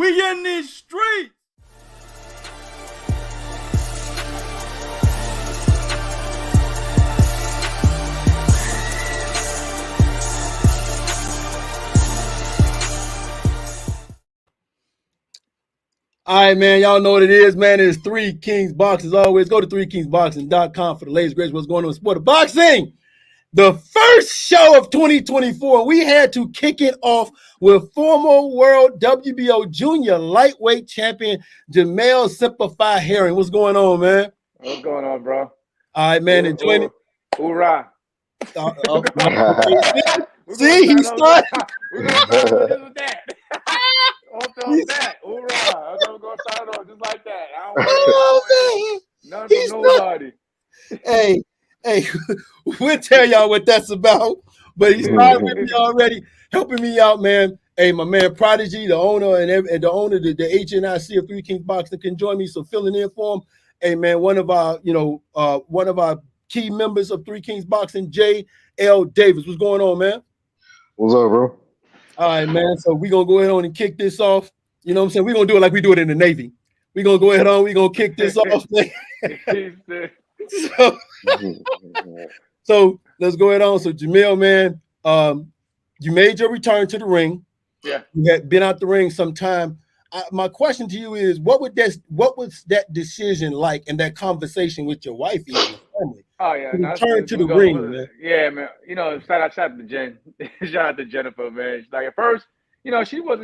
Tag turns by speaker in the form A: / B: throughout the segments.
A: We in these streets.
B: All right, man. Y'all know what it is, man. It's 3 Kings Boxing. As always, go to 3kingsboxing.com for the latest greatest what's going on in sport of boxing. The first show of 2024, we had to kick it off with former world WBO junior lightweight champion Jamel Herring. What's going on, man?
C: What's going on, bro?
B: All right, man. Enjoying it.
C: Hoorah.
B: See, he started.
C: We're going to start with that. Off that. Hoorah. We're going to start off just like that. I don't want nothing from nobody.
B: Hey, we'll tell y'all what that's about. But he started with me already, helping me out, man. Hey, my man Prodigy, the owner and the owner of the HNIC of 3 Kings Boxing can join me. So filling in for him. Hey, man, one of our key members of 3 Kings Boxing, J.L. Davis. What's going on, man?
D: What's up, bro?
B: All right, man. So we're going to go ahead on and kick this off. You know what I'm saying? We're going to do it like we do it in the Navy. We're going to go ahead on. We're going to kick this off. So let's go ahead on. So Jamel, man, you made your return to the ring.
C: Yeah.
B: You had been out the ring some time. My question to you is, what was that decision like in that conversation with your wife and your family?
C: Oh yeah,
B: return to the ring, man.
C: Yeah, man. You know, shout out to Jen. Shout out to Jennifer, man. Like at first, you know, she was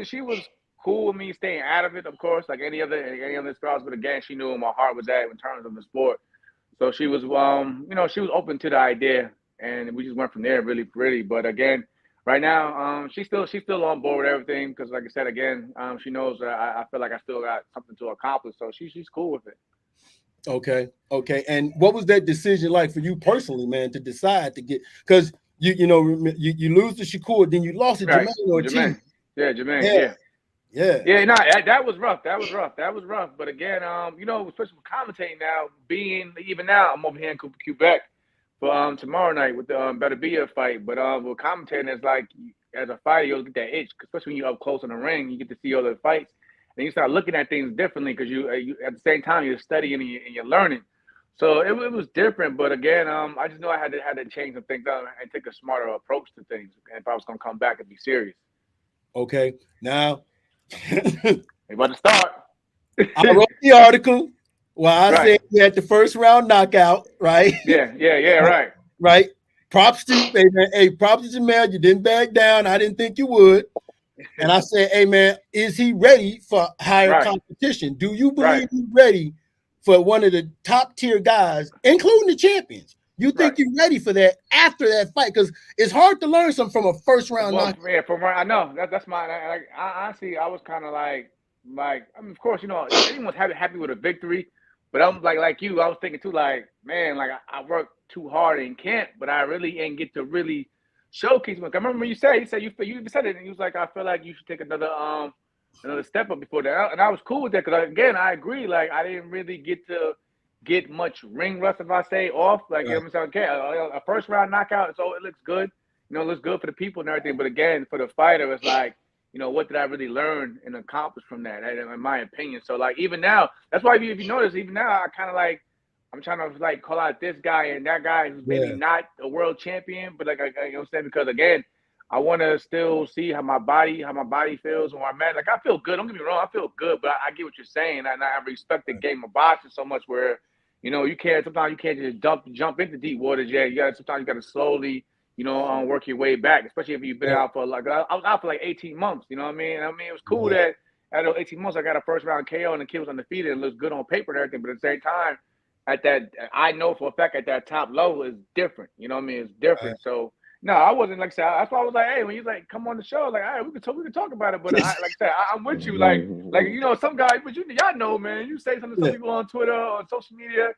C: cool with me staying out of it, of course, like any other spouse. But again, she knew where my heart was at in terms of the sport. So she was, she was open to the idea, and we just went from there, really. But again, right now, she's still on board with everything because, like I said, again, she knows that I feel like I still got something to accomplish. So she's cool with it.
B: Okay. And what was that decision like for you personally, man, to decide to get? Because you lose to Shakur, then you lost to
C: right.
B: Jermaine Ortiz.
C: Yeah, Jermaine. Yeah. No, that was rough. That was rough. But again, especially with commentating now, even now, I'm over here in Quebec for tomorrow night with the Beterbiev fight. But with commentating, it's like as a fighter, you'll get that itch, especially when you're up close in the ring, you get to see all the fights. And you start looking at things differently because you at the same time you're studying and you're learning. So it was different, but again, I just know I had to change some things up and take a smarter approach to things if I was going to come back and be serious.
B: Okay, now
C: we about to start.
B: I wrote the article where I said you had the first round knockout, right?
C: Yeah, right.
B: Right. Props to Jamel. You didn't back down. I didn't think you would. And I said, hey, man, is he ready for higher competition? Do you believe he's ready for one of the top tier guys, including the champions? You think you're ready for that after that fight? Because it's hard to learn something from a first round knockout.
C: Yeah, I know. That's my – honestly, I was kind of like I mean, of course, anyone's happy with a victory. But I'm like you, I was thinking too, like, man, like I worked too hard in camp, but I really ain't get to really – showcase. I remember when you said it, and he was like, I feel like you should take another step up before that, and I was cool with that because again, I agree. Like I didn't really get much ring rust, if I say off. Like you know what I'm saying, okay, a first round knockout, so it looks good. It looks good for the people and everything. But again, for the fighter, it's like, what did I really learn and accomplish from that? In my opinion, so like even now, that's why if you notice, even now, I kind of like. I'm trying to like call out this guy and that guy who's maybe not a world champion, but like you know what I'm saying, because again, I want to still see how my body feels and where I'm at. Like I feel good. Don't get me wrong, I feel good, but I get what you're saying, and I respect the game of boxing so much where you can't just jump into deep waters. Yeah, sometimes you got to slowly work your way back, especially if you've been out for like I was out for like 18 months. You know what I mean? It was cool that out of 18 months I got a first round KO and the kid was undefeated and looks good on paper and everything, but at the same time. At that, I know for a fact at that top level is different. You know what I mean? It's different. So no, I wasn't like that. That's why I was like, hey, when you like come on the show, like, all right, we can talk about it. But I said, I'm with you. Like some guys, but y'all know, man. You say something to some people on Twitter or social media,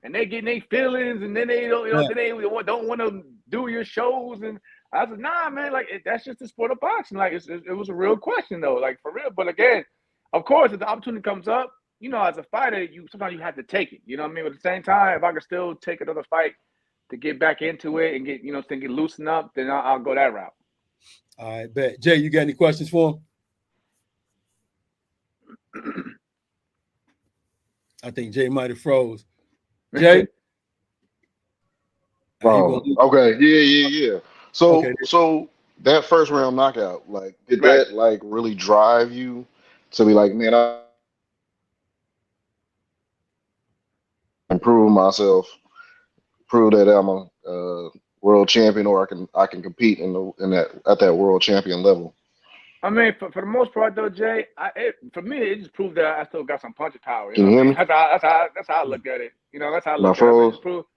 C: and they get their feelings, and then they don't, they don't want to do your shows. And I said, nah, man, like that's just the sport of boxing. Like it was a real question though, like for real. But again, of course, if the opportunity comes up. As a fighter, sometimes you have to take it. You know what I mean? But at the same time, if I could still take another fight to get back into it and get loosened up, then I'll go that route.
B: All right, bet. Jay, you got any questions for him? I think Jay might have froze. Jay?
A: Okay. Yeah.
B: Okay.
A: So that first round knockout, like, did
C: Right.
A: that like really drive you to be like, man, I improve myself, prove that I'm a world champion, or I can compete in that at that world champion level.
C: I mean, for the most part though, Jay, for me it just proved that I still got some punching power. You
A: Can
C: know
A: you
C: what I
A: hear
C: mean?
A: me?
C: That's how I look at it. You know, that's how I
A: Am I
C: look at it. It
A: froze?
C: just proved.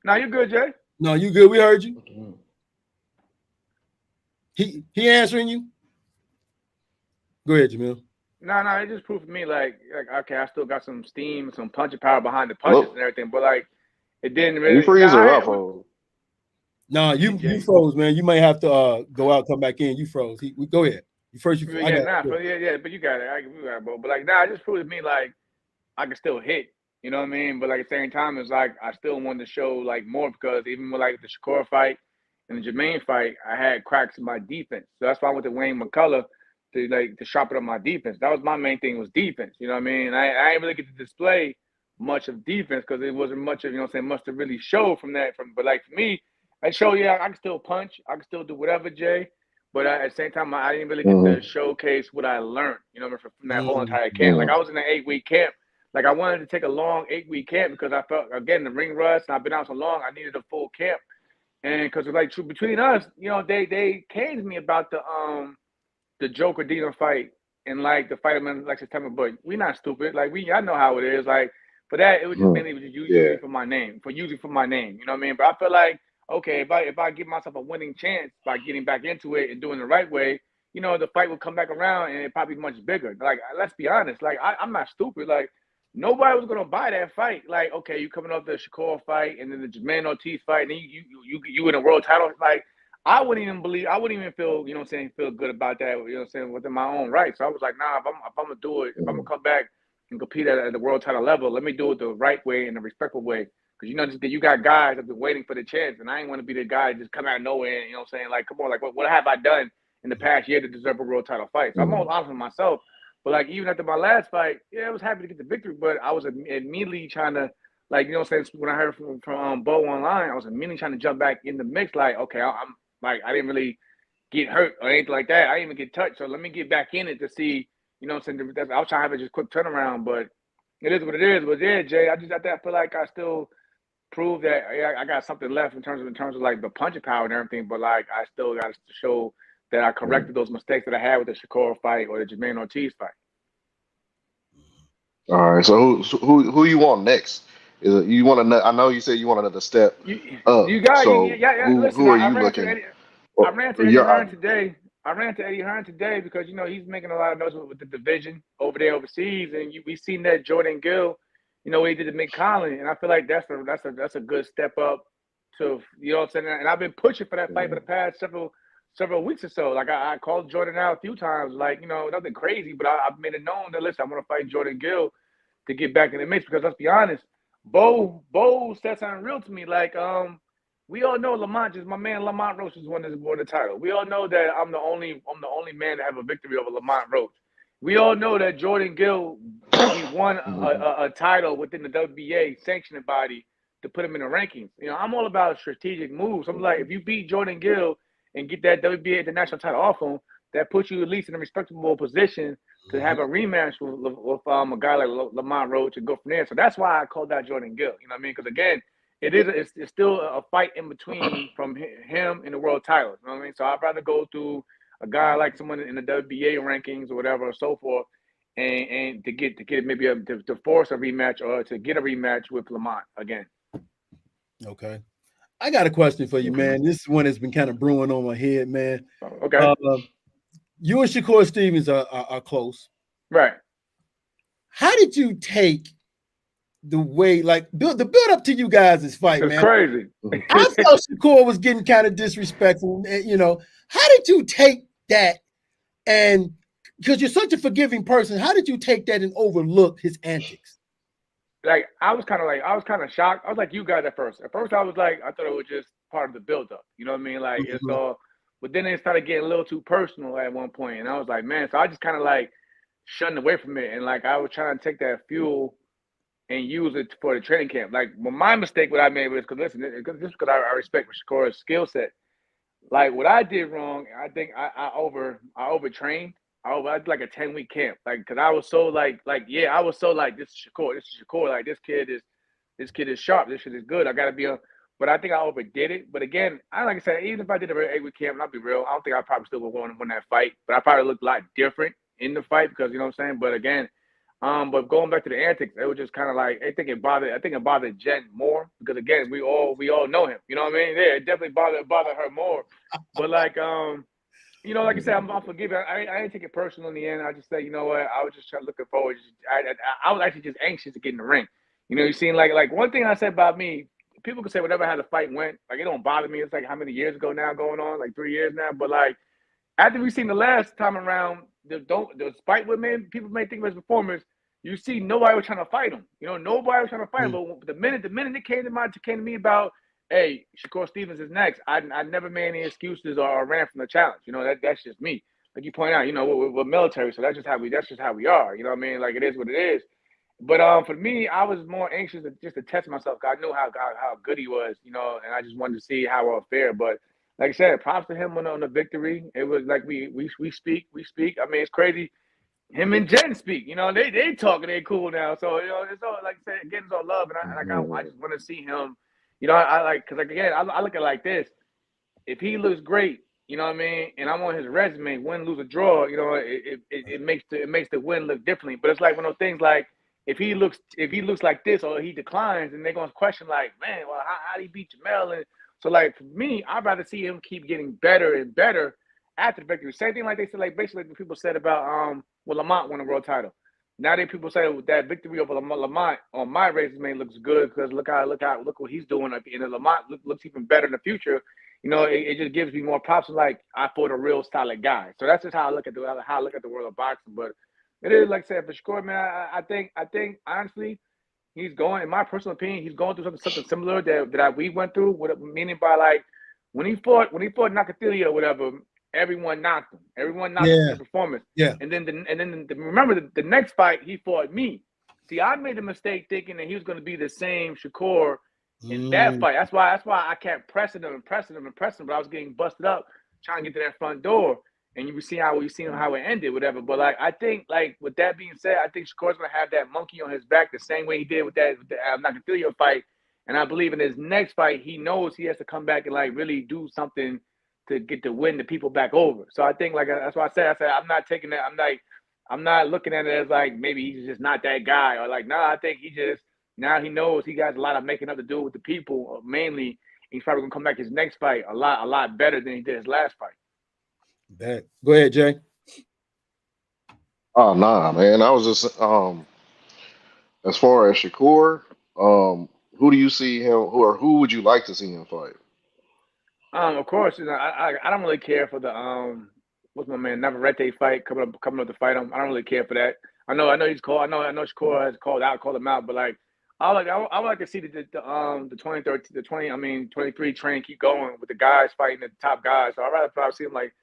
C: Now you good, Jay?
B: No, you good. We heard you. He answering you. Go ahead, Jamil.
C: No, it just proved for me like okay, I still got some steam, some punching power behind the punches and
A: Hello?
C: everything, but like it didn't
A: Are you
C: really.
A: freeze or I froze?
B: No,
C: Hey,
B: you
C: Jay.
B: froze, man. You might have to go out, come back in. You froze. Go ahead. You first. I
C: Yeah,
B: got
C: nah,
B: it.
C: but you got it. We got it, but like, nah, it just proved to me like I can still hit. You know what I mean? But like at the same time, it's like I still wanted to show like more because even with like the Shakur fight and the Jermaine fight, I had cracks in my defense. So that's why I went to Wayne McCullough to sharpen up my defense. That was my main thing was defense. You know what I mean? I didn't really get to display much of defense because it wasn't much of much to really show from that. But like for me, I show I can still punch, I can still do whatever, Jay. But at the same time, I didn't really get to
A: Mm-hmm.
C: showcase what I learned. You know, from that whole entire camp. Like
A: Mm-hmm.
C: I was in an 8-week camp. Like I wanted to take a long 8-week camp because I felt again the ring rust and I've been out so long. I needed a full camp, and because like between us, they caged me about the Joker Dino fight and like the fight in like September. But we not stupid. Like I know how it is. Like for that, it was just mainly just
A: Yeah.
C: usually for my name, using for my name. You know what I mean? But I feel like okay, if I give myself a winning chance by getting back into it and doing it the right way, the fight will come back around and it probably be much bigger. Like let's be honest. Like I'm not stupid. Like nobody was gonna buy that fight. Like okay, you coming off the Shakur fight and then the Jermaine Ortiz fight, and then you in a world title. Like I wouldn't even feel, feel good about that, within my own right. So I was like, nah, if I'm gonna do it, if I'm gonna come back and compete at the world title level, let me do it the right way and the respectful way. Because you got guys that have been waiting for the chance, and I ain't want to be the guy that just come out of nowhere. And, like, come on, like what have I done in the past year to deserve a world title fight? So I'm all honest with myself. But like even after my last fight, yeah, I was happy to get the victory, but I was immediately trying to like when I heard from Bo online, I was immediately trying to jump back in the mix. Like okay, I'm like I didn't really get hurt or anything like that. I didn't even get touched. So let me get back in it to see, I was trying to have a just quick turnaround, but it is what it is. But yeah, Jay, I feel like I still prove that I got something left in terms of like the punching power and everything. But like I still got to show that I corrected those mistakes that I had with the Shakur fight or the Jermaine Ortiz fight.
A: All right. So who you want next? Is it, you want to? I know you said you want another step up.
C: You got you
A: So
C: yeah. Listen,
A: who are you looking?
C: I ran to Eddie
A: Yeah.
C: Hearn today. I ran to Eddie Hearn today because he's making a lot of noise with the division over there overseas, and we seen that Jordan Gill, what he did to Mick Collins, and I feel like that's a good step up to what I'm saying. And I've been pushing for that fight for the past several weeks or so. Like I called Jordan out a few times, like nothing crazy, but I've made it known that listen, I want to fight Jordan Gill to get back in the mix because let's be honest, Bo said something real to me like we all know Lamont, just my man Lamont Roach is one that's won the title. We all know that I'm the only man to have a victory over Lamont Roach. We all know that Jordan Gill, he won a title within the WBA sanctioning body to put him in the rankings. I'm all about strategic moves. I'm like, if you beat Jordan Gill and get that WBA international title off him, that puts you at least in a respectable position to have a rematch with a guy like Lamont Roach and go from there. So that's why I called out Jordan Gill. You know what I mean? Because again, it's still a fight in between from him and the world titles. You know what I mean? So I'd rather go through a guy like someone in the WBA rankings or whatever or so forth, and to get maybe to force a rematch or to get a rematch with Lamont again.
B: Okay. I got a question for you, man. This one has been kind of brewing on my head, man.
C: Okay.
B: You and Shakur Stevens are close.
C: Right.
B: How did you take the way, like, the build up to you guys' fight,
C: it's
B: man?
C: Crazy.
B: I felt Shakur was getting kind of disrespectful. How did you take that? And because you're such a forgiving person, how did you take that and overlook his antics?
C: Like I was kind of shocked. I was like you guys at first. At first I was like I thought it was just part of the buildup. You know what I mean? Like it's all, but then it started getting a little too personal at one point, and I was like, man. So I just kind of like shunning away from it, and like I was trying to take that fuel and use it for the training camp. Like, well, my mistake, what I made was because listen, because I respect Shakur's skill set. Like what I did wrong, I think I overtrained. I did like a 10-week camp, like because I was so yeah, I was so like this is Shakur, like this kid is sharp, this shit is good. I gotta be on. But I think I overdid it. But again, like I said, even if I did a 8-week camp, and I'll be real, I don't think I probably still would want to win that fight. But I probably looked a lot different in the fight because you know what I'm saying. But again, but going back to the antics, it was just kind of like I think it bothered Jen more because again, we all know him. You know what I mean? Yeah, it definitely bothered her more. But like you know, like I said, I'm forgiving. I didn't take it personal in the end. I just said, you know what, I was just looking forward. I was actually just anxious to get in the ring. You know, you seen like one thing I said about me. People can say whatever how the fight went. Like it don't bother me. It's like how many years ago now going on? Like 3 years now. But like after we seen the last time around, the fight with me, people may think of his performance. You see, nobody was trying to fight him. You know, nobody was trying to fight him. But the minute it came to me about, hey, Shakur Stevens is next, I never made any excuses or ran from the challenge. You know, that's just me. Like you point out, you know, we're military, so that's just how we are. You know what I mean? Like it is what it is. But for me, I was more anxious just to test myself. Cause I knew how good he was, you know, and I just wanted to see how I'll fare. But like I said, props to him on the victory. It was like we speak. I mean, it's crazy. Him and Jen speak. You know, they talking. They cool now. So you know, it's all like I said, again, it's all love, and I just want to see him. You know, I like because like again, I look at it like this. If he looks great, you know what I mean, and I'm on his resume, win, lose, or draw, you know, it makes the win look differently. But it's like one of those things like. If he looks like this or he declines, and they're gonna question like, man, well, how did he beat Jamel? And so like for me, I'd rather see him keep getting better and better after the victory. Same thing like they said, like basically like people said about Lamont won a world title. Now people say that victory over Lamont on my resume looks good because look what he's doing at the end of Lamont looks even better in the future. You know, it just gives me more props. Like I fought a real solid guy. So that's just how I look at the world of boxing. But it is like I said for Shakur, man. I think honestly, he's going. In my personal opinion, he's going through something similar that we went through. What meaning by like when he fought Nakatili or whatever, everyone knocked him. Everyone knocked him in the performance.
B: Yeah.
C: And then remember the next fight he fought me. See, I made a mistake thinking that he was going to be the same Shakur in that fight. That's why I kept pressing him. But I was getting busted up trying to get to that front door. And you see how it ended, whatever. But like I think, like with that being said, I think Shakur's gonna have that monkey on his back the same way he did with the Nakatili fight. And I believe in his next fight, he knows he has to come back and like really do something to get to win the people back over. So I think like that's why I said I'm not taking that. I'm not looking at it as like maybe he's just not that guy or like I think now he knows he got a lot of making up to do with the people mainly. He's probably gonna come back his next fight a lot better than he did his last fight.
B: Go ahead, Jay.
A: Oh nah, man. I was just as far as Shakur, who do you see him who would you like to see him fight?
C: Of course, you know, I don't really care for the what's my man Navarrete fight coming up to fight him. I don't really care for that. I know he's called. I know Shakur has called him out, but like I would like to see the 23 train keep going with the guys fighting the top guys. So I'd rather probably see him like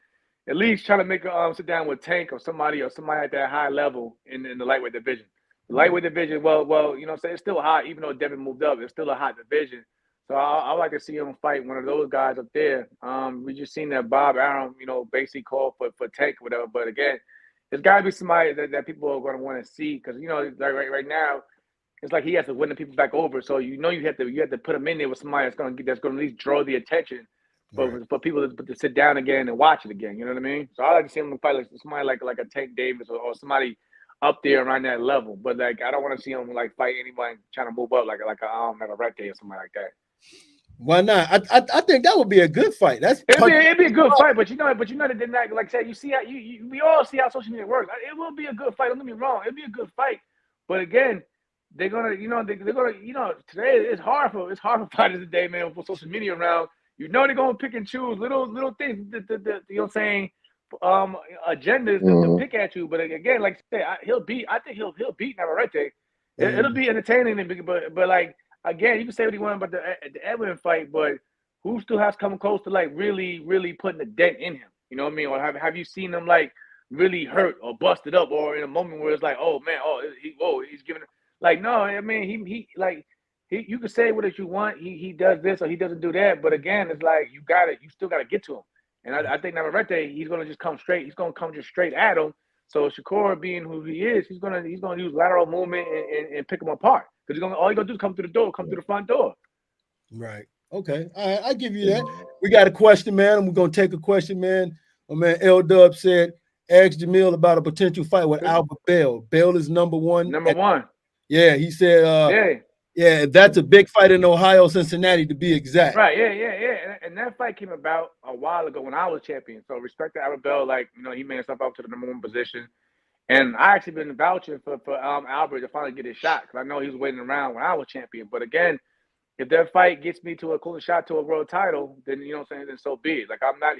C: at least try to make a sit down with Tank or somebody at that high level in the lightweight division. The lightweight division, well, you know, it's still hot, even though Devin moved up. It's still a hot division. So I like to see him fight one of those guys up there. We just seen that Bob Arum, you know, basically called for Tank or whatever. But again, there's got to be somebody that people are going to want to see because you know, like right now, it's like he has to win the people back over. So you know, you have to put him in there with somebody that's going to at least draw the attention. For people to sit down again and watch it again, you know what I mean? So I like to see him fight like somebody like a Tank Davis or somebody up there around that level. But like I don't want to see him like fight anybody trying to move up like a Navarrete or somebody like that.
B: Why not? I think that would be a good fight. It'd
C: be a good fight, but you know that they're not like I said. You see how we all see how social media works. It will be a good fight. Don't get me wrong. It'll be a good fight, but again, they're gonna today it's hard for fighters today, man, for social media around. You know they're gonna pick and choose little things. You know what I'm saying? Agendas to pick at you. But again, like I said, I think he'll beat Navarrete. It'll be entertaining, but like again, you can say what you want about the Edwin fight, but who still has come close to like really putting a dent in him? You know what I mean? Or have you seen him like really hurt or busted up, or in a moment where it's like, oh man, he's giving it. Like, no, I mean, you can say what you want. He does this or he doesn't do that, but again, it's like you still gotta get to him. And I think Navarrete, he's gonna just come straight. He's gonna come just straight at him. So Shakur, being who he is, he's gonna use lateral movement and pick him apart. Because all he gonna do is come through the door, come through the front door.
B: Right. Okay. I give you that. We got a question, man, and we're gonna take a question, man. My man L Dub said, ask Jamil about a potential fight with Albert Bell. Bell is number one. Yeah, he said yeah, that's a big fight in Ohio, Cincinnati, to be exact.
C: Right, yeah. And that fight came about a while ago when I was champion. So respect to Albert Bell, like, he made himself up to the number one position. And I actually been vouching for Albert to finally get his shot, because I know he was waiting around when I was champion. But again, if that fight gets me to a close shot to a world title, then then so be it. Like, I'm not,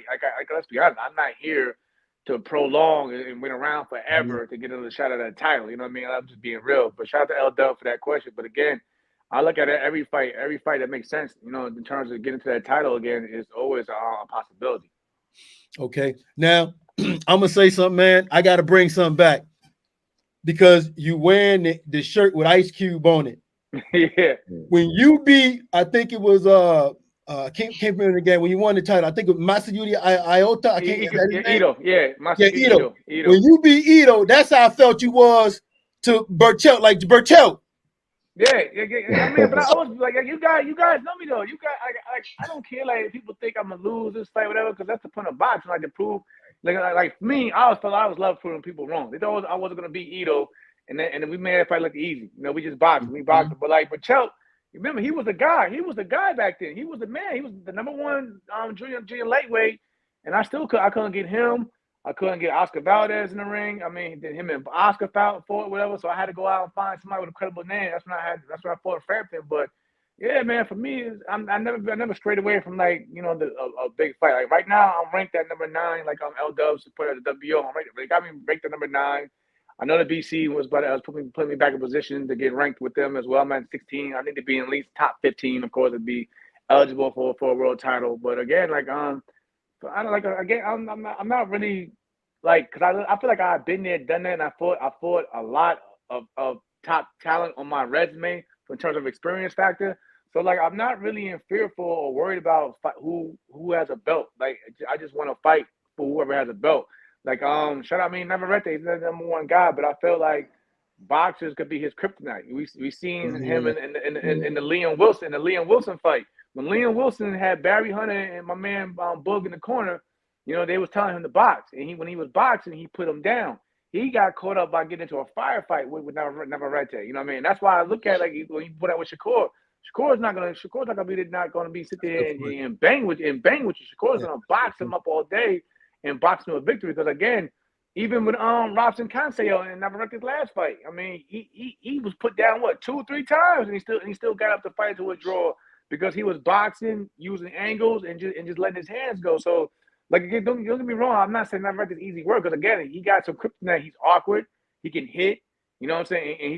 C: let's be honest, I'm not here to prolong and wait around forever to get another shot at that title. You know what I mean? I'm just being real. But shout out to L Dub for that question. But again, I look at it, every fight that makes sense, in terms of getting to that title again, is always a possibility.
B: Okay. Now, I'm going to say something, man. I got to bring something back, because you wearing the shirt with Ice Cube on it.
C: Yeah.
B: When you beat, I think it was can't remember the game when you won the title. I think it was Masayuki Iota.
C: Ito. Yeah,
B: Ito. When you beat Ito, that's how I felt you was to Burchell, like Burchell.
C: Yeah. I mean, but I was like, you guys know me though. You guys, I don't care like if people think I'm gonna lose this fight, whatever, because that's the point of boxing, like to prove. Like for me, I always loved proving people wrong. They thought I wasn't gonna beat Ito, and then we made that fight look easy. We just boxed. We boxed. But like Burchell, remember, he was the guy. He was the guy back then. He was the man. He was the number one junior lightweight, and I couldn't get him. I couldn't get Oscar Valdez in the ring. I mean, him and Oscar fought for it, whatever. So I had to go out and find somebody with a credible name. That's when I fought Frampton. But yeah, man, for me, I never strayed away from a big fight. Like right now, I'm ranked at number 9. Like I'm L Dubs supporter of the WO. They got me ranked at number 9. I know the BC was putting me back in position to get ranked with them as well. I'm at 16. I need to be in at least top 15, of course, to be eligible for a world title. But again, I don't again. I'm not really because I feel like I've been there, done that, and I fought a lot of top talent on my resume in terms of experience factor. So I'm not really fearful or worried about who has a belt. Like I just want to fight for whoever has a belt. Shout out, Navarrete, he's the number one guy, but I feel like boxers could be his kryptonite. We seen him in the Liam Wilson fight. When Liam Wilson had Barry Hunter and my man Boog in the corner, they was telling him to box. And when he was boxing, he put him down. He got caught up by getting into a firefight with Navarrete. You know what I mean? That's why I look at when you put out with Shakur. Shakur's not gonna be sit there and bang with you. Shakur's gonna box him up all day and box him to a victory. Because again, even with Robson Canseo in Navarrete's last fight, I mean, he was put down 2-3 times, and he still got up to fight to a draw, because he was boxing, using angles, and just letting his hands go. So, again, don't get me wrong. I'm not saying Navarrete's easy work, because again, he got some kryptonite. He's awkward. He can hit. You know what I'm saying? And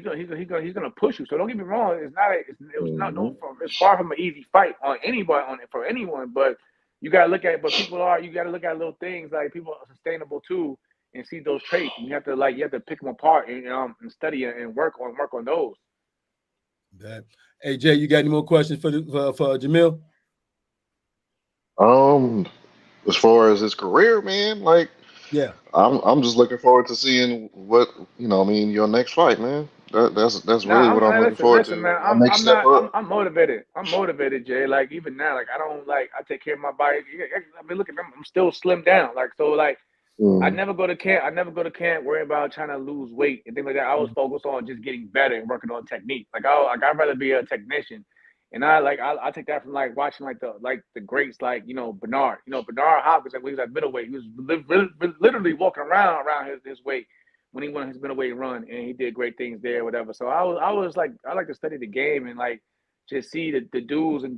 C: he's gonna push you. So don't get me wrong. It's far from an easy fight for anyone. But you gotta look at it. But you gotta look at little things like people are sustainable too, and see those traits. And you have to pick them apart and study and work on those.
B: Hey Jay, you got any more questions for Jamil?
A: As far as his career, man,
B: yeah,
A: I'm just looking forward to seeing what your next fight, man. That's really what I'm looking forward to.
C: Man, I'm motivated. I'm motivated, Jay. Even now, I don't I take care of my body. I mean, look at me. I'm still slimmed down. I never go to camp worrying about trying to lose weight and things like that. I was focused on just getting better and working on technique. I'd rather be a technician. And I take that from watching the greats Bernard. Bernard Hopkins, when he was at middleweight, he was literally walking around his weight when he won his middleweight run, and he did great things there, whatever. So I like to study the game and just see the do's and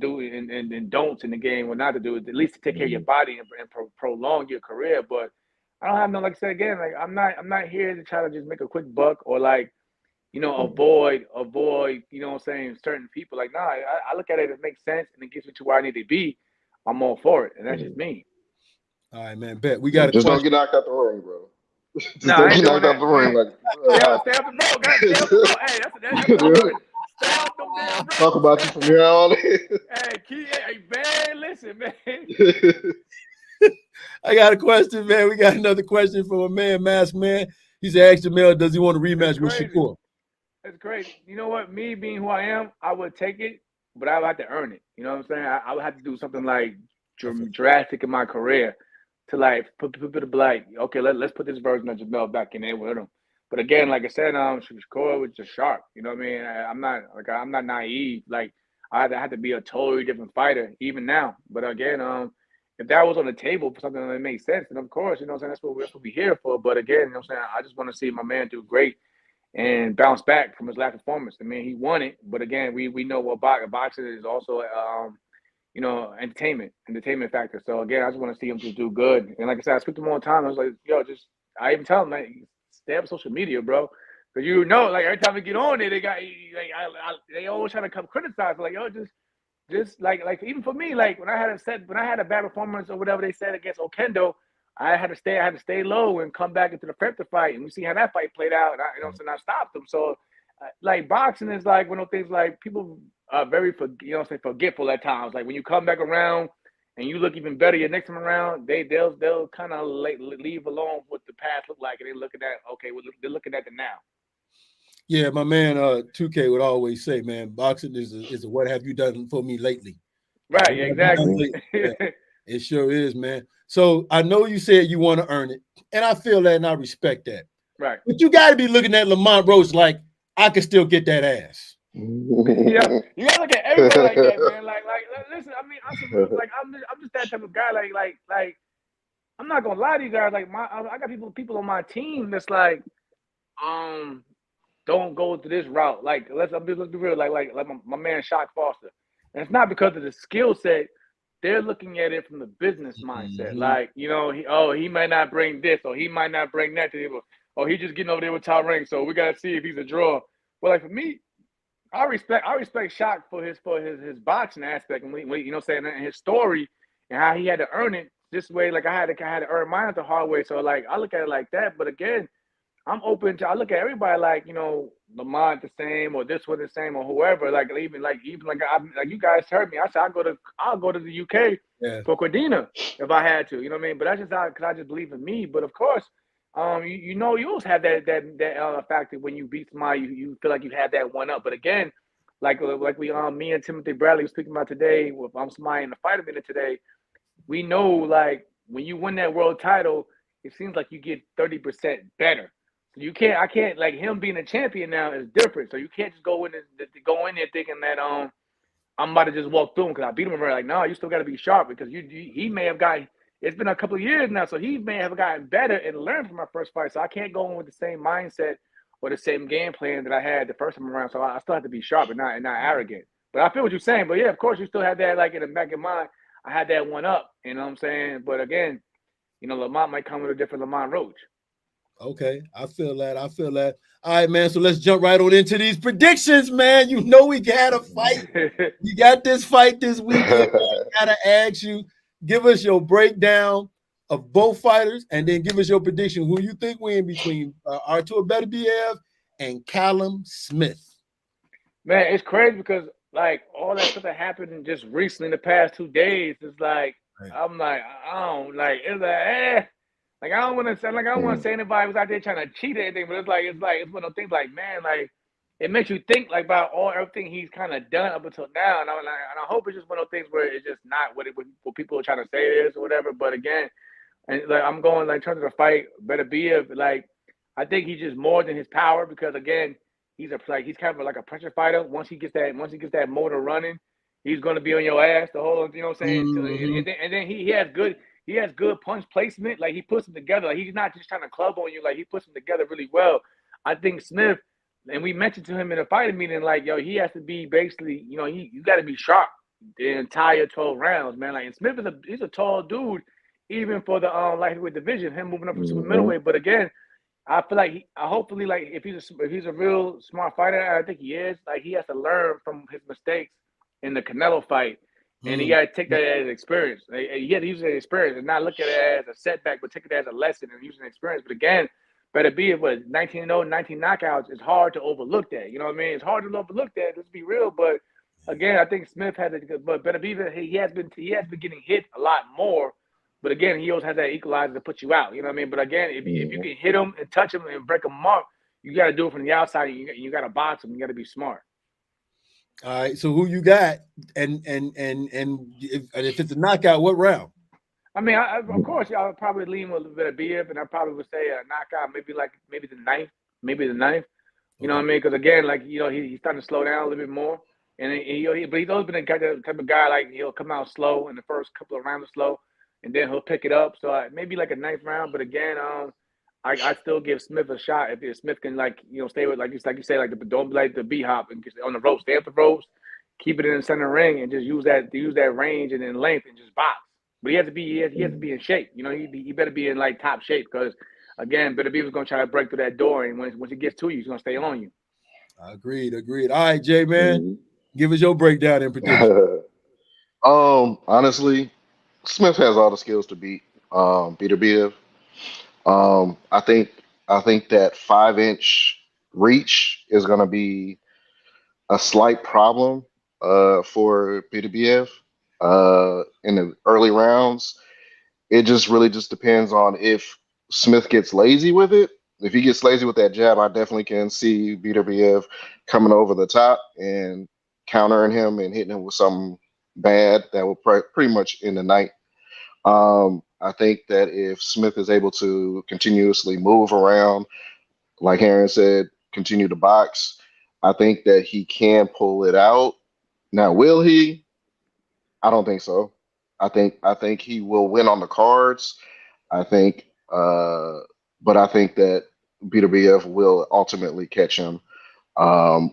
C: don'ts in the game, what not to do, at least to take care of your body and prolong your career. But I don't have no, like I said again, I'm not here to try to just make a quick buck or avoid, you know what I'm saying, certain people. I look at it, it makes sense and it gets me to where I need to be. I'm all for it. And that's just me.
B: All right, man. Bet we got
A: just don't get knocked out the ring, bro. Just
C: Nah, I
A: think
C: ain't
A: he
C: doing
A: knocked out
C: that.
A: the ring like
C: Stay off the road, guys. Stay off the road. Hey, that's important. Stay off them damn
A: talk
C: roads.
A: about you from here on in.
C: Hey, man, listen, man.
B: I got a question, man. We got another question from a man, Mask Man. He said, ask Jamel, does he want a
C: It's
B: rematch with
C: crazy.
B: Shakur?
C: It's crazy. You know what? Me being who I am, I would take it, but I would have to earn it. You know what I'm saying? I would have to do something like drastic in my career to like put people to be like, okay, let's put this version of Jamel back in there with him. But again, like I said, Shakur was just sharp. You know what I mean? I'm not naive. Like I had to be a totally different fighter even now. But again, if that was on the table for something that makes sense, then of course, you know what I'm saying, that's what we're here for. But again, you know what I'm saying, I just want to see my man do great and bounce back from his last performance. I mean, he won it, but again, we know what boxing is also, entertainment factor. So again, I just want to see him just do good. And like I said, I speak to him all the time. I was like, yo, I even tell him like, stay up social media, bro, because you know, like every time we get on there, they always trying to come criticize, like, yo, just like even for me, like when I had a bad performance or whatever they said against Okendo, I had to stay low and come back into the prep to fight, and we see how that fight played out. And I stopped them. So, like boxing is like one of those things. Like people are very forgetful at times. Like when you come back around and you look even better your next time around, they'll kind of leave alone what the past looked like, and they're looking at they're looking at the now.
B: Yeah, my man 2K would always say, man, boxing is a what have you done for me lately?
C: Right, exactly.
B: Yeah, it sure is, man. So I know you said you want to earn it, and I feel that and I respect that.
C: Right.
B: But you got to be looking at Lamont Roach like, I can still get that ass.
C: Yeah, you gotta look at everybody like that, man. Like, listen. I mean, I'm just that type of guy. Like, I'm not gonna lie to you guys. Like, I got people on my team that's like, don't go to this route. Like, let's be real. Like my man Shock Foster, and it's not because of the skill set. They're looking at it from the business mindset. Like, you know, he might not bring this, or he might not bring that to the table, or he just getting over there with Top Ring. So we gotta see if he's a draw. But like for me, I respect Shock for his boxing aspect and saying and his story and how he had to earn it this way. Like I had to earn mine the hard way. So like I look at it like that. But again, I'm open to. I look at everybody like Lamont the same or this one the same or whoever. Like even like you guys heard me. I said I'll go to the UK for Cordina if I had to. You know what I mean? But that's just because I just believe in me. But of course. You always have that factor when you beat somebody, you feel like you had that one up. But again, like me and Timothy Bradley were speaking about today, with somebody in the fight minute today, we know like when you win that world title, it seems like you get 30% better. So I can't like him being a champion now is different. So you can't just go in there thinking that I'm about to just walk through him because I beat him. And like, no, you still got to be sharp because he may have got. It's been a couple of years now, so he may have gotten better and learned from my first fight. So I can't go in with the same mindset or the same game plan that I had the first time around. So I still have to be sharp and not arrogant. But I feel what you're saying. But yeah, of course, you still have that like in the back of your mind. I had that one up. You know what I'm saying? But again, Lamont might come with a different Lamont Roach.
B: Okay, I feel that. All right, man. So let's jump right on into these predictions, man. You know we got a fight. You got this fight this weekend. I gotta ask you, give us your breakdown of both fighters, and then give us your prediction. Who you think win between Artur Beterbiev and Callum Smith?
C: Man, it's crazy because like all that stuff that happened just recently in the past 2 days is like I'm like I don't like it's like like I don't want to say anybody was out there trying to cheat or anything, but it's one of those things like man like it makes you think like about everything he's kind of done up until now, and I hope it's just one of those things where it's just not what people are trying to say it is or whatever. But again, and like I'm going like in terms of the fight, Beterbiev, like I think he's just more than his power because again. He's kind of like a pressure fighter. Once he gets that motor running, he's going to be on your ass the whole. You know what I'm saying? And then he has good punch placement. Like he puts them together. Like he's not just trying to club on you. Like he puts them together really well. I think Smith, and we mentioned to him in a fighting meeting, like yo, he has to be basically, you got to be sharp the entire 12 rounds, man. Like and Smith he's a tall dude, even for the lightweight division. Him moving up from super middleweight, but again. I feel like hopefully, like if he's a real smart fighter, I think he is. Like he has to learn from his mistakes in the Canelo fight, and he got to take that as experience. He got to use it as experience and not look at it as a setback, but take it as a lesson and use an experience. But again, Beterbiev was 19-0, 19 knockouts. It's hard to overlook that. You know what I mean? It's hard to overlook that. Let's be real. But again, I think Smith has but Beterbiev, he has been getting hit a lot more. But again, he always has that equalizer to put you out. You know what I mean? But again, if you can hit him and touch him and break him up, you got to do it from the outside. You got to box him. You got to be smart.
B: All right. So who you got? And if it's a knockout, what round?
C: I mean, of course, I'll probably lean with a bit of Beterbiev, and I probably would say a knockout, maybe the ninth. You know what I mean? Because again, like he's starting to slow down a little bit more, and but he's always been the type of guy like he'll come out slow in the first couple of rounds, slow, and then he'll pick it up. So maybe like a ninth round. But again, I still give Smith a shot if Smith can stay with like you say don't be like the B hop and just on the ropes, stay at the ropes, keep it in the center ring, and just use that range and then length and just box. But he has to be in shape. He better be in like top shape because again, Beterbiev is gonna try to break through that door, and once he gets to you, he's gonna stay on you.
B: Agreed. All right, Jay, man, give us your breakdown and prediction.
A: Honestly, Smith has all the skills to beat Beterbiev. I think that 5-inch reach is gonna be a slight problem for Beterbiev. In the early rounds, it just really depends on if Smith gets lazy with it. If he gets lazy with that jab, I definitely can see Beterbiev coming over the top and countering him and hitting him with something bad that will pretty much end the night. I think that if Smith is able to continuously move around, like Herring said, continue to box, I think that he can pull it out. Now, will he? I don't think so. I think he will win on the cards. I think, but I think that Beterbiev will ultimately catch him,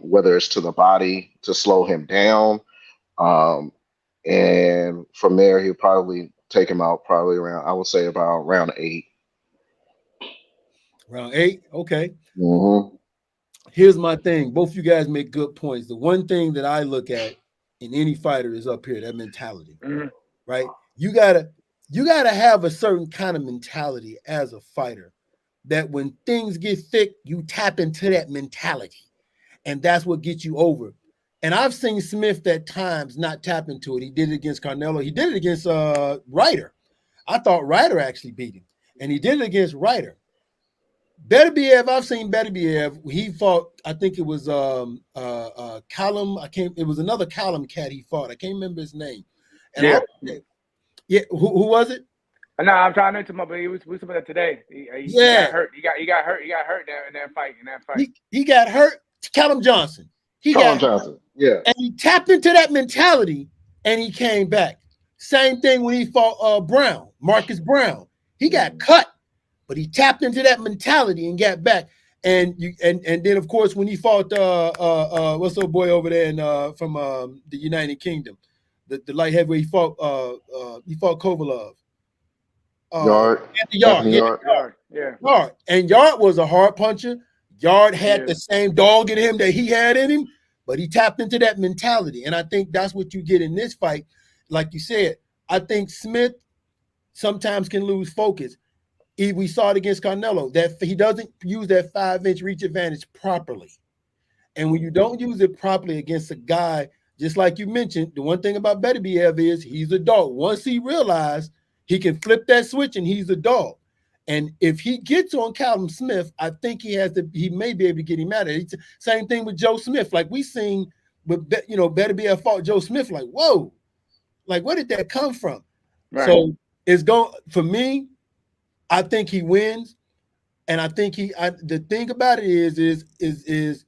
A: whether it's to the body to slow him down, and from there he'll probably take him out probably around, I would say about round 8.
B: Round 8, okay.
A: Mm-hmm.
B: Here's my thing. Both you guys make good points. The one thing that I look at in any fighter is up here, that mentality, right? You gotta have a certain kind of mentality as a fighter that when things get thick, you tap into that mentality, and that's what gets you over. And I've seen Smith at times not tap into it. He did it against Canelo. He did it against Ryder. I thought Ryder actually beat him, and he did it against Ryder. Beterbiev, I've seen Beterbiev. He fought, I think it was Callum. It was another Callum cat he fought. I can't remember his name. And who was it?
C: No, I'm trying to remember, but we talking about that today. He got hurt. He got hurt in that fight.
B: He got hurt. Callum Johnson.
A: Yeah.
B: And he tapped into that mentality and he came back. Same thing when he fought Marcus Brown. He got cut, but he tapped into that mentality and got back. And then of course when he fought what's the boy over there from the United Kingdom, the light heavyweight, he fought Kovalov.
A: Yard.
B: Yard. And Yard was a hard puncher. Yard had the same dog in him that he had in him, but he tapped into that mentality. And I think that's what you get in this fight. Like you said, I think Smith sometimes can lose focus. We saw it against Canelo, that he doesn't use that 5-inch reach advantage properly. And when you don't use it properly against a guy, just like you mentioned, the one thing about Beterbiev is he's a dog. Once he realized he can flip that switch and he's a dog. And if he gets on Callum Smith, I think he may be able to get him out of it. Same thing with Joe Smith. Like we seen with, Beterbiev fought Joe Smith, like, whoa, like where did that come from? Right. So it's going, for me, I think he wins. And I think the thing about it is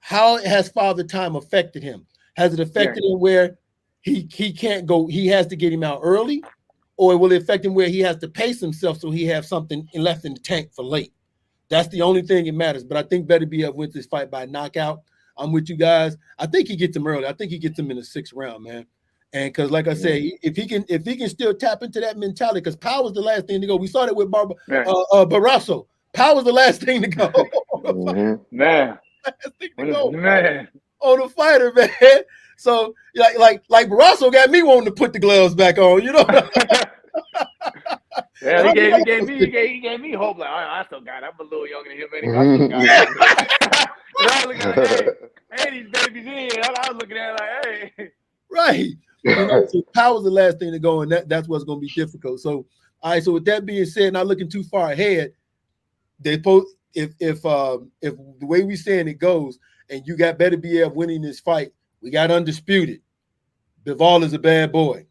B: how has Father Time affected him? Has it affected him where he can't go, he has to get him out early? Or will it affect him where he has to pace himself so he has something left in the tank for late? That's the only thing that matters. But I think Beterbiev wins this fight by knockout. I'm with you guys. I think he gets him early. I think he gets him in the 6th round, man. And because, like I said, if he can still tap into that mentality, because power's the last thing to go. We saw that with Barrasso. Power's the last thing to go.
C: Man.
B: Last thing to go. Man. On the fighter, man. So like Barrasso got me wanting to put the gloves back on,
C: Yeah,
B: And
C: he
B: I mean,
C: gave me hope. Like, I still got it. I'm a little younger than him anyway. I still got it. And I was looking like, hey, these babies in here. I was looking at it like, hey.
B: right. So power's the last thing to go, and that's what's going to be difficult. So, all right. So with that being said, not looking too far ahead, they post if the way we saying it goes, and you got Beterbiev winning this fight, we got undisputed. Bivol is a bad boy.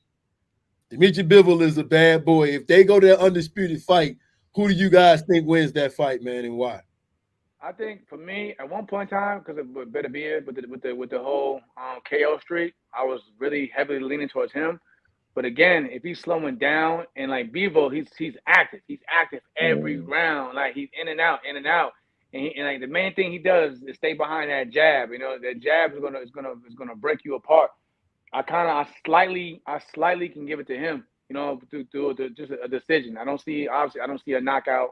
B: Dimitri Bivol is a bad boy. If they go to that undisputed fight, who do you guys think wins that fight, man, and why?
C: I think for me, at one point in time, because of Beterbiev with the whole KO streak, I was really heavily leaning towards him. But again, if he's slowing down and like Bevo, he's active. He's active every round. Like he's in and out, in and out. And like the main thing he does is stay behind that jab. You know, that jab is gonna break you apart. I slightly can give it to him. You know, through just a decision. I don't see a knockout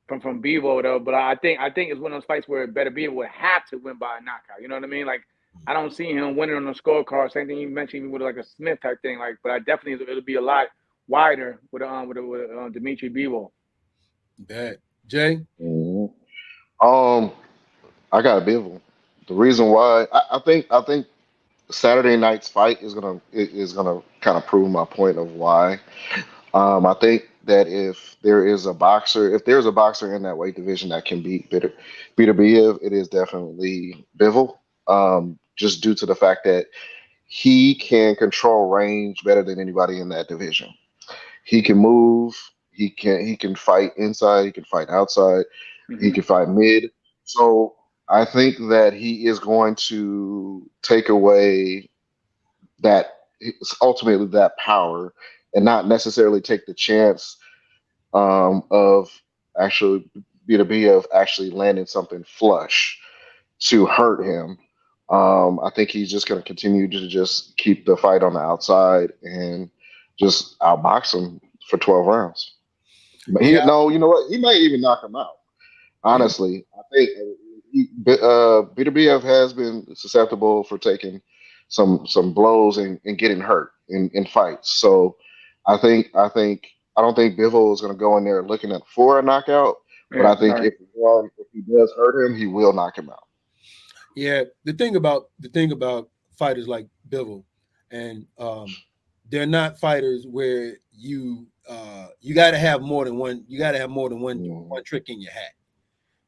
C: from Bevo though. But I think it's one of those fights where Beterbiev would have to win by a knockout. You know what I mean? Like I don't see him winning on the scorecard. Same thing you mentioned with like a Smith type thing. Like, but I definitely it'll be a lot wider with Dimitri Bivol.
B: Bad. Jay?
A: I got Bivol. The reason why I think Saturday night's fight is gonna kind of prove my point of why. I think that if there's a boxer in that weight division that can beat Beterbiev, it is definitely Bivol. Just due to the fact that he can control range better than anybody in that division. He can move. He can fight inside. He can fight outside. He can fight mid. So I think that he is going to take away that ultimately that power and not necessarily take the chance of actually of actually landing something flush to hurt him. I think he's just going to continue to just keep the fight on the outside and just outbox him for 12 rounds. But
B: Yeah.
A: you know what? He might even knock him out. Honestly, I think Beterbiev has been susceptible for taking some blows and getting hurt in fights. So I don't think Bivol is going to go in there looking for a knockout. But I think if he does hurt him, he will knock him out.
B: Yeah, the thing about fighters like Bivol, and they're not fighters where you got to have more than one. You got to have more than one trick in your hat.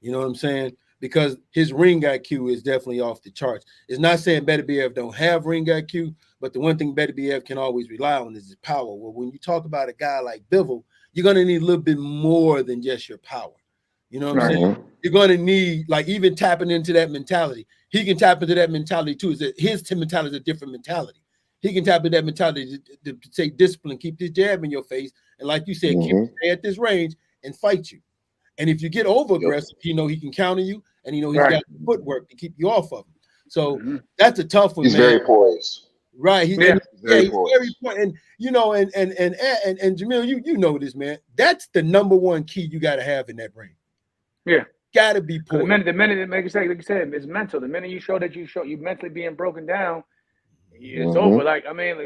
B: You know what I'm saying? Because his ring IQ is definitely off the charts. It's not saying Beterbiev don't have ring IQ, but the one thing Beterbiev can always rely on is his power. Well, when you talk about a guy like Bivol, you're going to need a little bit more than just your power. You know what I'm saying? You're going to need, like, even tapping into that mentality. He can tap into that mentality too. Is that his mentality is a different mentality. He can tap into that mentality to say discipline, keep this jab in your face, and like you said, stay at this range and fight you. And if you get over aggressive, he can counter you, and he's got footwork to keep you off of him. So that's a tough one.
A: He's very poised.
B: Right. He's
A: very
B: poised. And and Jamil, you know this, man. That's the number one key you got to have in that brain.
C: Yeah.
B: Got to be poised.
C: The minute like you said, it's mental. The minute you mentally being broken down, it's over. Like I mean,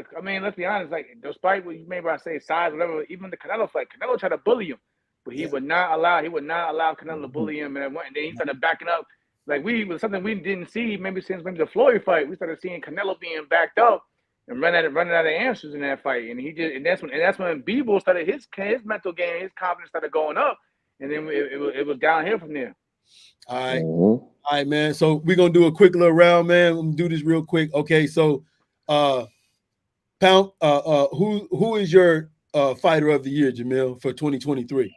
C: let's be honest. Like despite what maybe I say size, whatever. Even the Canelo fight, Canelo tried to bully him, but he would not allow Canelo to bully him, and then he started backing up. Like was something we didn't see maybe since the Floyd fight. We started seeing Canelo being backed up and running out of answers in that fight, and that's when Bivol started his mental game, his confidence started going up. And then it was downhill from there.
B: All right, man. So we're gonna do a quick little round, man. I'm gonna do this real quick. Okay, so Pound, who is your fighter of the year, Jamil, for 2023?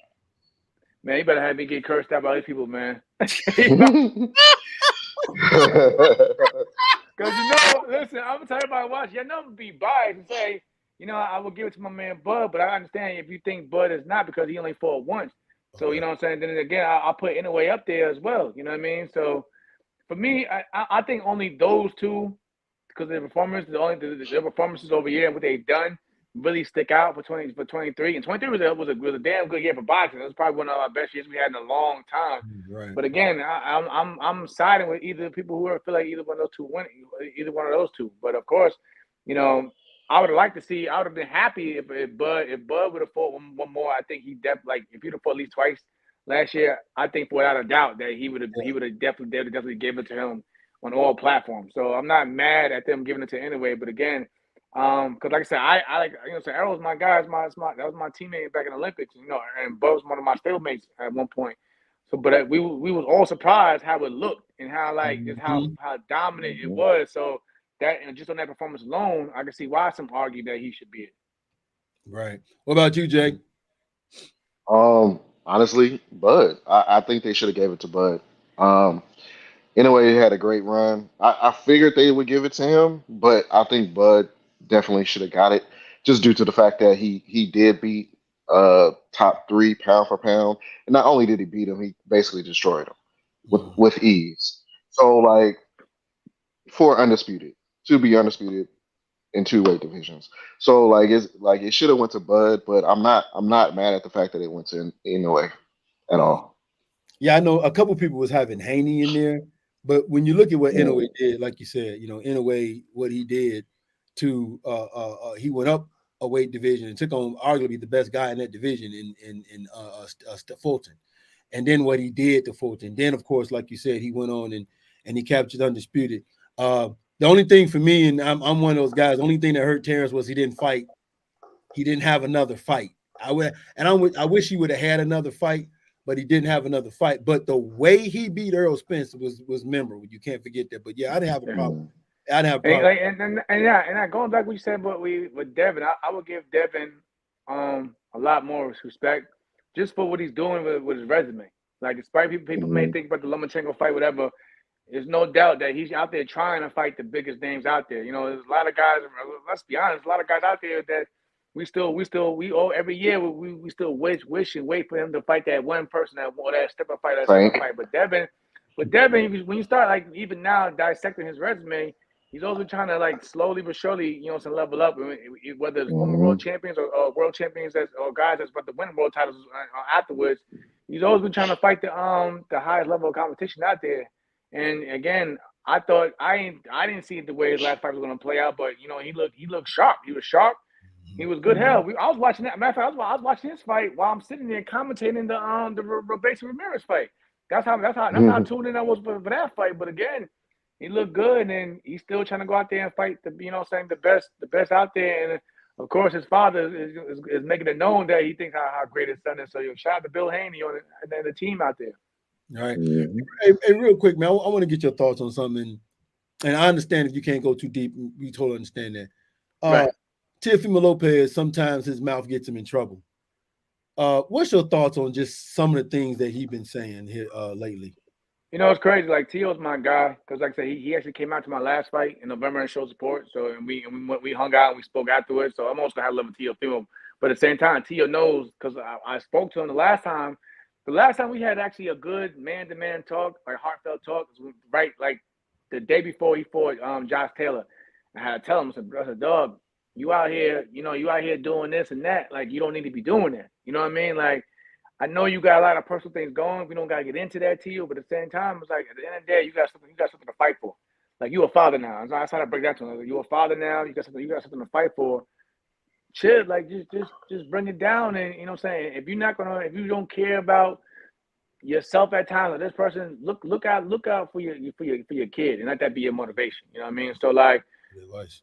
C: Man, you better have me get cursed out by these people, man. Because listen, I'm gonna tell everybody watch. You're not gonna be biased and say, I will give it to my man Bud, but I understand if you think Bud is not because he only fought once. So, you know what I'm saying? Then again, I'll put Inouye up there as well. You know what I mean? So, for me, I think only those two, because their performances, their performances over here and what they've done really stick out for 23. And 23 was a damn good year for boxing. It was probably one of our best years we had in a long time.
B: Right.
C: But again, I'm siding with either people who feel like either one of those two. But of course, I would have liked to see. I would have been happy if Bud would have fought one more. I think he definitely if he'd have fought at least twice last year, I think without a doubt that he would have definitely gave it to him on all platforms. So I'm not mad at them giving it to anyway. But again, because like I said, I like so Errol's my guy. That was my teammate back in the Olympics. And Bud was one of my stablemates at one point. So, but we was all surprised how it looked and how just how dominant it was. So that and just on that performance alone, I can see why some argue that he should be it.
B: Right. What about you, Jake?
A: Honestly, Bud. I think they should have gave it to Bud. Anyway, he had a great run. I figured they would give it to him, but I think Bud definitely should have got it, just due to the fact that he did beat top 3 pound for pound, and not only did he beat him, he basically destroyed him with ease. So like for undisputed, to be undisputed in 2 weight divisions. So like it should have went to Bud, but I'm not mad at the fact that it went to Inoue at all.
B: Yeah, I know a couple people was having Haney in there, but when you look at what Inoue did, like you said, Inoue, what he did to he went up a weight division and took on arguably the best guy in that division in Fulton, and then what he did to Fulton. Then of course, like you said, he went on and he captured undisputed. The only thing for me, and I'm one of those guys, the only thing that hurt Terrence was he didn't fight. He didn't have another fight. I wish he would have had another fight, but he didn't have another fight. But the way he beat Errol Spence was memorable. You can't forget that. But yeah, I didn't have a problem. I didn't have a problem.
C: And going back what you said, but with Devin, I would give Devin a lot more respect just for what he's doing with his resume. Like despite people may think about the Lomachenko fight, whatever. There's no doubt that he's out there trying to fight the biggest names out there. There's a lot of guys. Let's be honest, a lot of guys out there that we every year we still wish and wait for him to fight that one person that step up fight. But Devin, when you start like even now dissecting his resume, he's also trying to like slowly but surely, to level up. Whether it's former world champions or world champions or guys that's about to win world titles afterwards, he's always been trying to fight the highest level of competition out there. And again, I thought I didn't see it the way his last fight was going to play out, but he looked sharp. He was sharp. He was good. Hell, I was watching that. Matter of fact, I was watching his fight while I'm sitting there commentating the Robeisy Ramirez fight. That's how tuned in I was for that fight. But again, he looked good, and he's still trying to go out there and fight the best out there. And of course, his father is making it known that he thinks how great his son is. So shout out to Bill Haney and the team out there.
B: All right. Hey, real quick, man, I want to get your thoughts on something. And I understand if you can't go too deep. We totally understand that.
C: Right.
B: Teofimo Lopez, sometimes his mouth gets him in trouble. What's your thoughts on just some of the things that he's been saying here lately?
C: It's crazy. Like Teo's my guy because, like I said, he actually came out to my last fight in November and showed support. So we hung out and we spoke afterwards. So I'm also gonna have love with Teofimo. But at the same time, Teo knows because I spoke to him the last time. The last time we had actually a good man-to-man talk, like heartfelt talk, right? Like the day before he fought Josh Taylor. I had to tell him, I said, dog, you out here, you out here doing this and that. Like, you don't need to be doing that. You know what I mean? Like, I know you got a lot of personal things going. We don't got to get into that to you. But at the same time, it's like, at the end of the day, you got something to fight for. Like, you a father now. That's how I break that to him. Like, you a father now. You got something to fight for. Chill, like just bring it down, and you know what I'm saying. If you don't care about yourself at times, or this person, look out for your kid, and let that be your motivation. You know what I mean? So like,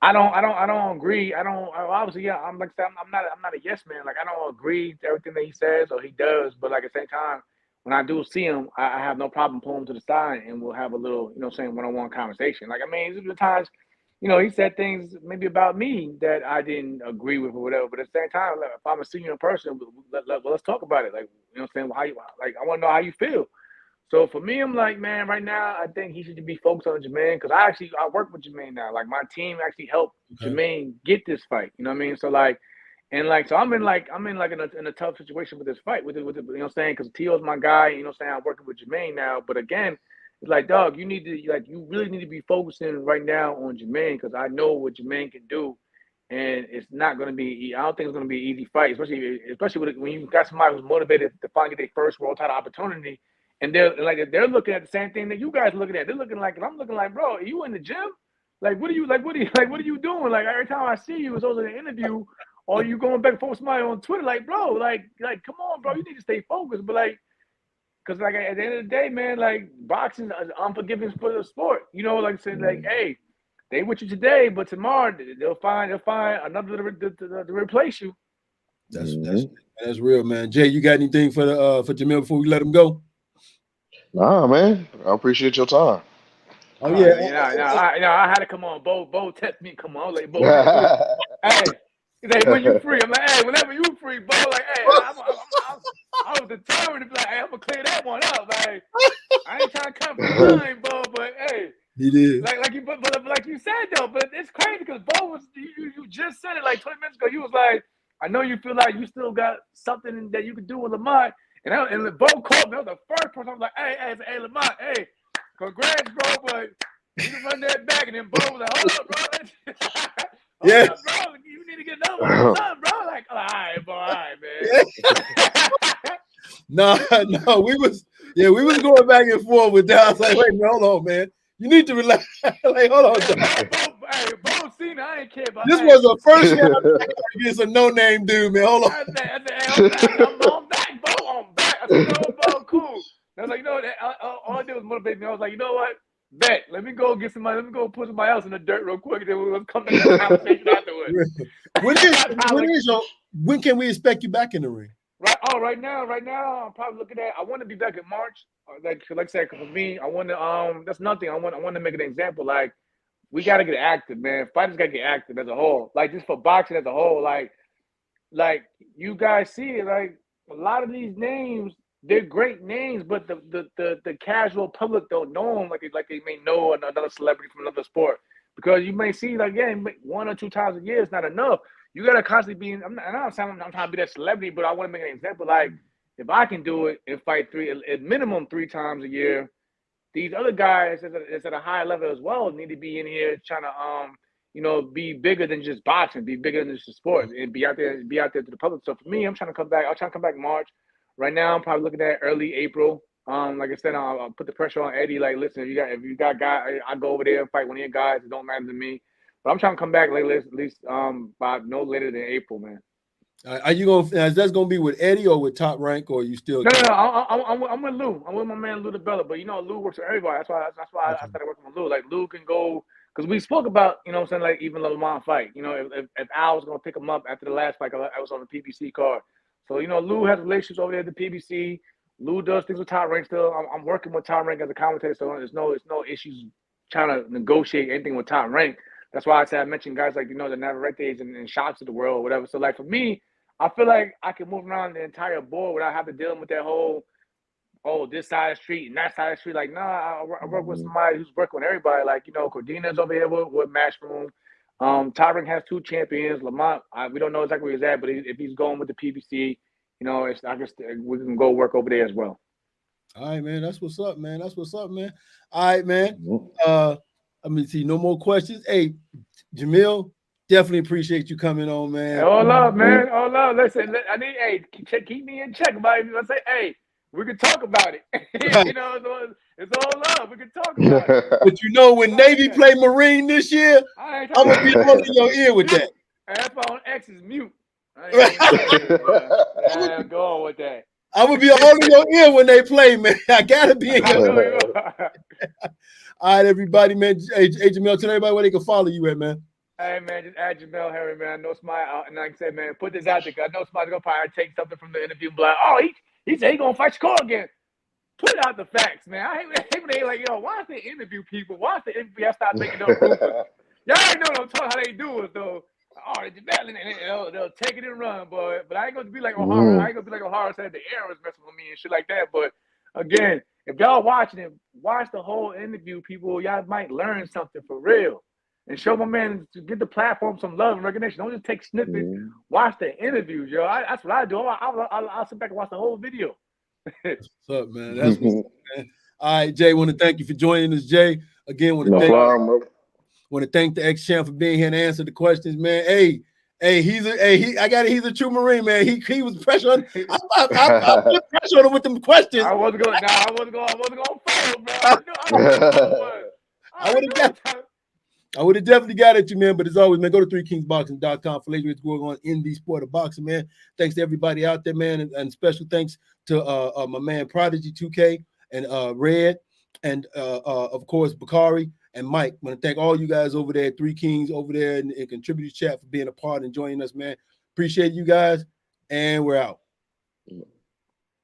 C: I don't agree. Obviously, yeah. I'm not a yes man. Like I don't agree to everything that he says or he does, but like at the same time, when I do see him, I have no problem pulling him to the side, and we'll have a little, one-on-one conversation. Like I mean, there's times. He said things maybe about me that I didn't agree with or whatever. But at the same time, like, if I'm a senior person, let's talk about it. Like, I want to know how you feel. So for me, I'm like, man, right now, I think he should be focused on Jermaine because I work with Jermaine now. Like my team actually helped Jermaine get this fight. You know what I mean? So like, so I'm in a tough situation with this fight with saying? Because Teo's my guy. I'm working with Jermaine now. But again. It's like, dog, you really need to be focusing right now on Jermaine because I know what Jermaine can do, and it's not going to be. I don't think it's going to be an easy fight, especially when you got somebody who's motivated to finally get their first world title opportunity, and they're looking at the same thing that you guys are looking at. They're looking like, and I'm looking like, bro, are you in the gym? Like, what are you doing? Like, every time I see you, it's always an interview, or you going back and forth with somebody on Twitter. Like, bro, like, come on, bro, you need to stay focused. But like, because like at the end of the day, man, like boxing is unforgiving for the sport. You know, like saying like, hey, they with you today, but tomorrow they'll find another to replace you.
B: That's real, man. Jay, you got anything for Jamel before we let him go?
A: Nah, man. I appreciate your time.
B: Oh yeah,
C: I had to come on. Bo text me, come on. Like, Bo, hey, he's like, when you free? I'm like, hey, whenever you free, Bo. Like, hey, I was determined to be like, hey, I'm gonna clear that one up. Like, I ain't trying to come from mine, Bo, but hey,
B: he did.
C: Like like you said though, but it's crazy because Bo was you just said it like 20 minutes ago. You was like, I know you feel like you still got something that you could do with Lamont, and Bo called me. I was the first person. I was like, hey, Lamont, hey. Congrats, bro, but you can run that back. And then Bo was like, hold up, bro.
B: Yeah.
C: Up, bro. You need to get another one. What's up, bro? Like, all right, bro. All right, man.
B: No, we was going back and forth with that. I was like, wait, hold on, man. You need to relax. Like, hold on.
C: Bo seen it. I ain't care about
B: this was the first time against a no-name dude, man. Hold on.
C: I'm back, Bo. I'm back. I said, no, Bo, cool. I was like, you know what? All I did was motivate me. I was like, you know what? Bet. Let me go get somebody. Let me go put somebody else in the dirt real quick. And then we'll come to the conversation afterwards.
B: When can we expect you back in the ring?
C: Right now, I'm probably looking at. I want to be back in March. Like I said, for me, I want to. That's nothing. I want to make an example. Like, we got to get active, man. Fighters got to get active as a whole. Like, just for boxing as a whole. Like you guys see it. Like, a lot of these names. They're great names, but the casual public don't know them like they may know another celebrity from another sport. Because you may see, like, yeah, 1 or 2 times a year is not enough. You gotta constantly be. I'm trying to be that celebrity, but I want to make an example. Like, if I can do it and fight at minimum 3 times a year, these other guys that's at a higher level as well need to be in here trying to be bigger than just boxing, be bigger than just the sport, and be out there to the public. So for me, I'm trying to come back. I'll try to come back in March. Right now, I'm probably looking at early April. Like I said, I'll put the pressure on Eddie. Like, listen, if you got guys, I go over there and fight one of your guys. It don't matter to me. But I'm trying to come back at least by no later than April, man.
B: Are you gonna? Is that gonna be with Eddie or with Top Rank, or are you still?
C: No. I'm with Lou. I'm with my man Lou DeBella. But Lou works with everybody. That's why I started working with Lou. Like, Lou can go because we spoke about what I'm saying, like, even the Lamont fight. If Al was gonna pick him up after the last fight, I was on the PBC card. So, Lou has relationships over there at the PBC. Lou does things with Top Rank still. I'm working with Top Rank as a commentator, so there's no issues trying to negotiate anything with Top Rank. That's why I said I mentioned guys like, the Navarretes and Shots of the world or whatever. So, like, for me, I feel like I can move around the entire board without having to deal with that whole, this side of the street and that side of the street. Like, I work with somebody who's working with everybody. Like, Cordina's over here with Matchroom. Tyron has 2 champions. Lamont, we don't know exactly where he's at, but if he's going with the PBC, I guess we can go work over there as well.
B: All right, man. That's what's up, man. All right, man. Let me see. No more questions. Hey, Jamel, definitely appreciate you coming on, man.
C: All love, man. All love. Listen, I need, keep me in check about it. I say, hey, we can talk about it. It's all love. We can talk about it.
B: But when Navy play Marine this year, I'm gonna be all in your ear with that.
C: That's why on X is mute. I'm going with that.
B: I'm gonna be all in your ear when they play, man. I gotta be in your ear. All right, everybody, man. Hey, Jamel, tell everybody where they can follow you at, man.
C: Hey, man, just add Jamel Herring, man. I know somebody, and like I said, man, put this out there, because I know somebody's gonna probably take something from the interview and be like, oh, he said he gonna fight Shakur again. Put out the facts, man. I hate when they like, why is they interview people? Why is the interview start making up rumors? Y'all already know what I'm talking how they do it, though. Oh, they'll take it and run, boy. But I ain't gonna be like O'Hara. I ain't gonna be like O'Hara said the air was messing with me and shit like that. But again, if y'all watching it, watch the whole interview, people. Y'all might learn something for real. And show my man to get the platform some love and recognition. Don't just take snippets. Watch the interviews, yo. That's what I do. I'll sit back and watch the whole video.
B: What's up, man? That's what's up, man. All right, Jay. Want to thank you for joining us, Jay. Again, want to thank the ex-champ for being here and answer the questions, man. Hey, he's a true Marine, man. He was pressured. I put pressure on him with them questions.
C: I wasn't going to follow, bro. I would have got.
B: I would have definitely got at you, man. But as always, man, go to 3kingsboxing.com for latest going on in the sport of boxing, man. Thanks to everybody out there, man, and special thanks to my man Prodigy 2K and Red, and of course Bakari and Mike. I want to thank all you guys over there, 3 Kings over there in contributor chat for being a part and joining us, man. Appreciate you guys, and we're out.